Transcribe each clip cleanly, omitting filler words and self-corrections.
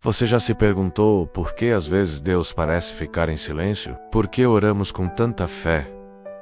Você já se perguntou por que às vezes Deus parece ficar em silêncio? Por que oramos com tanta fé?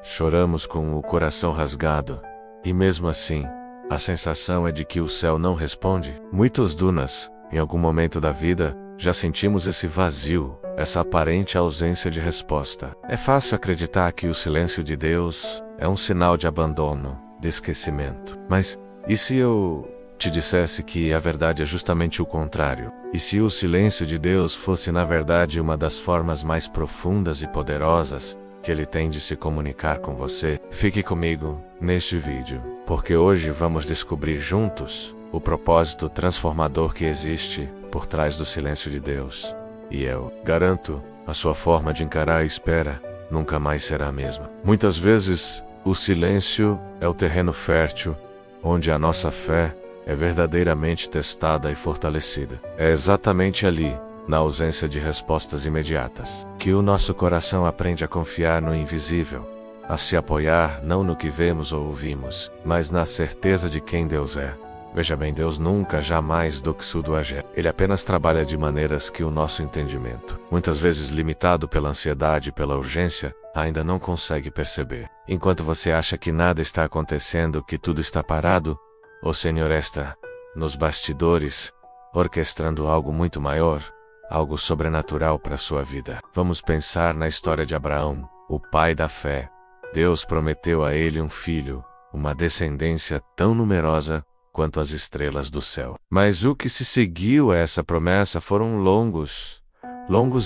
Choramos com o coração rasgado. E mesmo assim, a sensação é de que o céu não responde? Muitos de nós, em algum momento da vida, já sentimos esse vazio, essa aparente ausência de resposta. É fácil acreditar que o silêncio de Deus é um sinal de abandono, de esquecimento. Mas e se eu te dissesse que a verdade é justamente o contrário? E se o silêncio de Deus fosse na verdade uma das formas mais profundas e poderosas que Ele tem de se comunicar com você? Fique comigo neste vídeo, porque hoje vamos descobrir juntos o propósito transformador que existe por trás do silêncio de Deus. E eu garanto, a sua forma de encarar a espera nunca mais será a mesma. Muitas vezes, o silêncio é o terreno fértil onde a nossa fé é verdadeiramente testada e fortalecida. É exatamente ali, na ausência de respostas imediatas, que o nosso coração aprende a confiar no invisível, a se apoiar não no que vemos ou ouvimos, mas na certeza de quem Deus é. Veja bem, Deus nunca, jamais doxudoagé. Ele apenas trabalha de maneiras que o nosso entendimento, muitas vezes limitado pela ansiedade e pela urgência, ainda não consegue perceber. Enquanto você acha que nada está acontecendo, que tudo está parado, o Senhor está nos bastidores, orquestrando algo muito maior, algo sobrenatural para a sua vida. Vamos pensar na história de Abraão, o pai da fé. Deus prometeu a ele um filho, uma descendência tão numerosa quanto as estrelas do céu. Mas o que se seguiu a essa promessa foram longos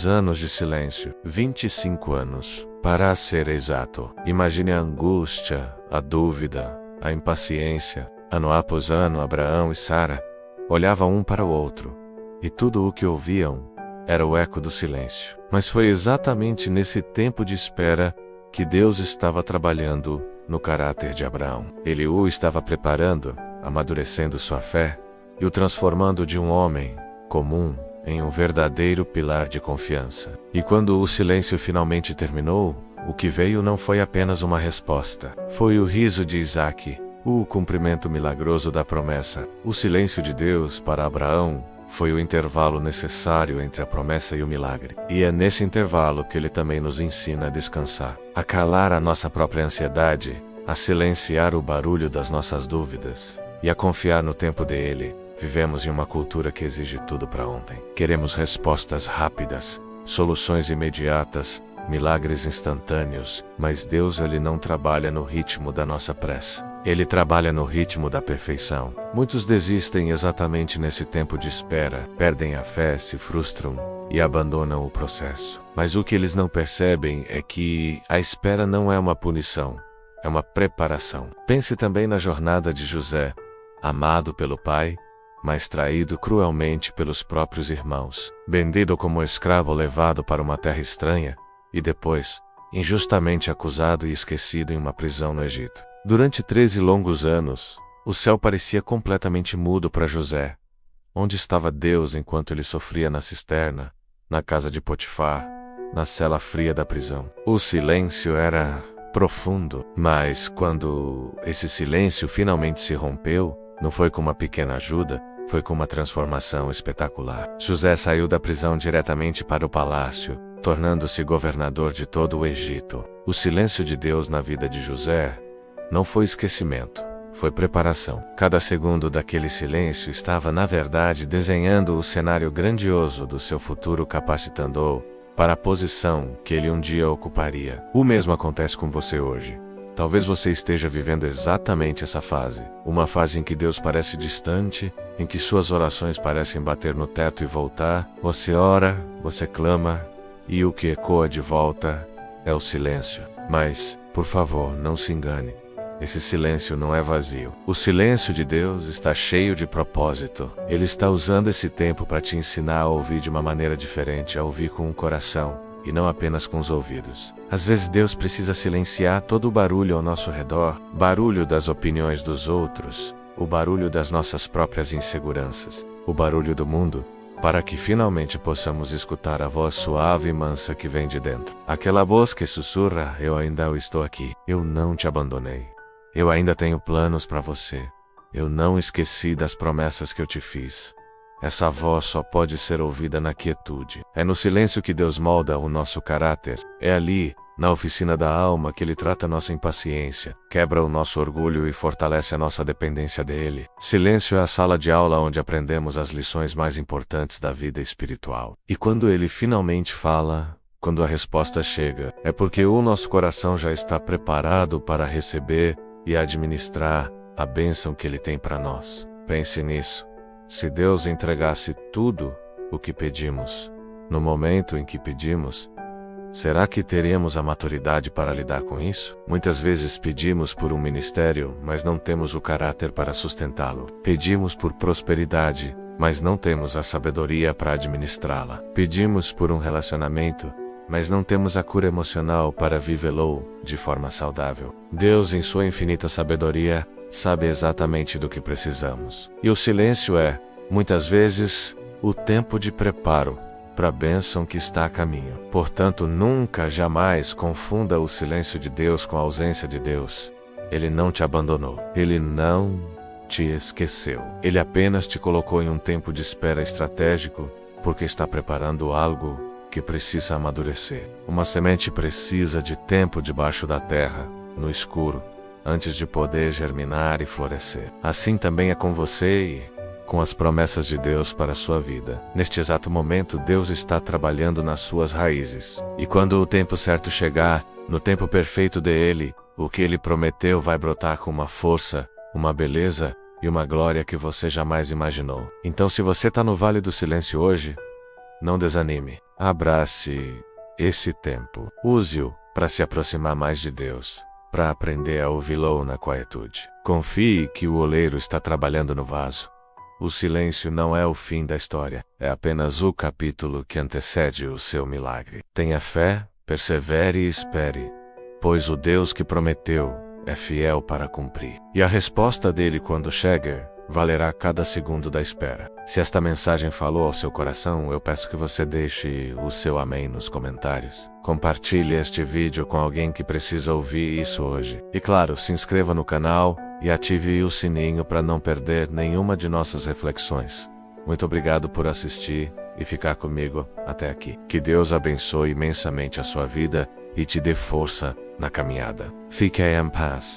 anos de silêncio. 25 anos, para ser exato. Imagine a angústia, a dúvida, a impaciência. Ano após ano, Abraão e Sara olhavam um para o outro, e tudo o que ouviam era o eco do silêncio. Mas foi exatamente nesse tempo de espera que Deus estava trabalhando no caráter de Abraão. Ele o estava preparando, amadurecendo sua fé e o transformando de um homem comum em um verdadeiro pilar de confiança. E quando o silêncio finalmente terminou, o que veio não foi apenas uma resposta. Foi o riso de Isaque, o cumprimento milagroso da promessa. O silêncio de Deus para Abraão foi o intervalo necessário entre a promessa e o milagre. E é nesse intervalo que ele também nos ensina a descansar, a calar a nossa própria ansiedade, a silenciar o barulho das nossas dúvidas e a confiar no tempo dele. Vivemos em uma cultura que exige tudo para ontem. Queremos respostas rápidas, soluções imediatas, milagres instantâneos, mas Deus, ele não trabalha no ritmo da nossa pressa. Ele trabalha no ritmo da perfeição. Muitos desistem exatamente nesse tempo de espera, perdem a fé, se frustram e abandonam o processo. Mas o que eles não percebem é que a espera não é uma punição, é uma preparação. Pense também na jornada de José, amado pelo pai, mas traído cruelmente pelos próprios irmãos, vendido como escravo levado para uma terra estranha e depois, injustamente acusado e esquecido em uma prisão no Egito. Durante 13 longos anos, o céu parecia completamente mudo para José. Onde estava Deus enquanto ele sofria na cisterna, na casa de Potifar, na cela fria da prisão? O silêncio era profundo, mas quando esse silêncio finalmente se rompeu, não foi com uma pequena ajuda, foi com uma transformação espetacular. José saiu da prisão diretamente para o palácio, tornando-se governador de todo o Egito. O silêncio de Deus na vida de José não foi esquecimento, foi preparação. Cada segundo daquele silêncio estava, na verdade, desenhando o cenário grandioso do seu futuro, capacitando-o para a posição que ele um dia ocuparia. O mesmo acontece com você hoje. Talvez você esteja vivendo exatamente essa fase. Uma fase em que Deus parece distante, em que suas orações parecem bater no teto e voltar. Você ora, você clama, e o que ecoa de volta é o silêncio. Mas, por favor, não se engane. Esse silêncio não é vazio. O silêncio de Deus está cheio de propósito. Ele está usando esse tempo para te ensinar a ouvir de uma maneira diferente, a ouvir com o coração e não apenas com os ouvidos. Às vezes Deus precisa silenciar todo o barulho ao nosso redor, barulho das opiniões dos outros, o barulho das nossas próprias inseguranças, o barulho do mundo, para que finalmente possamos escutar a voz suave e mansa que vem de dentro. Aquela voz que sussurra: eu ainda estou aqui, eu não te abandonei. Eu ainda tenho planos para você. Eu não esqueci das promessas que eu te fiz. Essa voz só pode ser ouvida na quietude. É no silêncio que Deus molda o nosso caráter. É ali, na oficina da alma, que Ele trata nossa impaciência, quebra o nosso orgulho e fortalece a nossa dependência dele. Silêncio é a sala de aula onde aprendemos as lições mais importantes da vida espiritual. E quando Ele finalmente fala, quando a resposta chega, é porque o nosso coração já está preparado para receber e administrar a bênção que Ele tem para nós. Pense nisso. Se Deus entregasse tudo o que pedimos, no momento em que pedimos, será que teríamos a maturidade para lidar com isso? Muitas vezes pedimos por um ministério, mas não temos o caráter para sustentá-lo. Pedimos por prosperidade, mas não temos a sabedoria para administrá-la. Pedimos por um relacionamento, mas não temos a cura emocional para vivê-lo de forma saudável. Deus, em sua infinita sabedoria, sabe exatamente do que precisamos. E o silêncio é, muitas vezes, o tempo de preparo para a bênção que está a caminho. Portanto, nunca, jamais confunda o silêncio de Deus com a ausência de Deus. Ele não te abandonou. Ele não te esqueceu. Ele apenas te colocou em um tempo de espera estratégico, porque está preparando algo que precisa amadurecer. Uma semente precisa de tempo debaixo da terra, no escuro, antes de poder germinar e florescer. Assim também é com você e com as promessas de Deus para a sua vida. Neste exato momento, Deus está trabalhando nas suas raízes. E quando o tempo certo chegar, no tempo perfeito dele, o que ele prometeu vai brotar com uma força, uma beleza e uma glória que você jamais imaginou. Então, se você está no Vale do Silêncio hoje, não desanime. Abrace esse tempo. Use-o para se aproximar mais de Deus, para aprender a ouvi-lo na quietude. Confie que o oleiro está trabalhando no vaso. O silêncio não é o fim da história, é apenas o capítulo que antecede o seu milagre. Tenha fé, persevere e espere, pois o Deus que prometeu é fiel para cumprir. E a resposta dele quando chegar, valerá cada segundo da espera. Se esta mensagem falou ao seu coração, eu peço que você deixe o seu amém nos comentários. Compartilhe este vídeo com alguém que precisa ouvir isso hoje. E claro, se inscreva no canal e ative o sininho para não perder nenhuma de nossas reflexões. Muito obrigado por assistir e ficar comigo até aqui. Que Deus abençoe imensamente a sua vida e te dê força na caminhada. Fique em paz.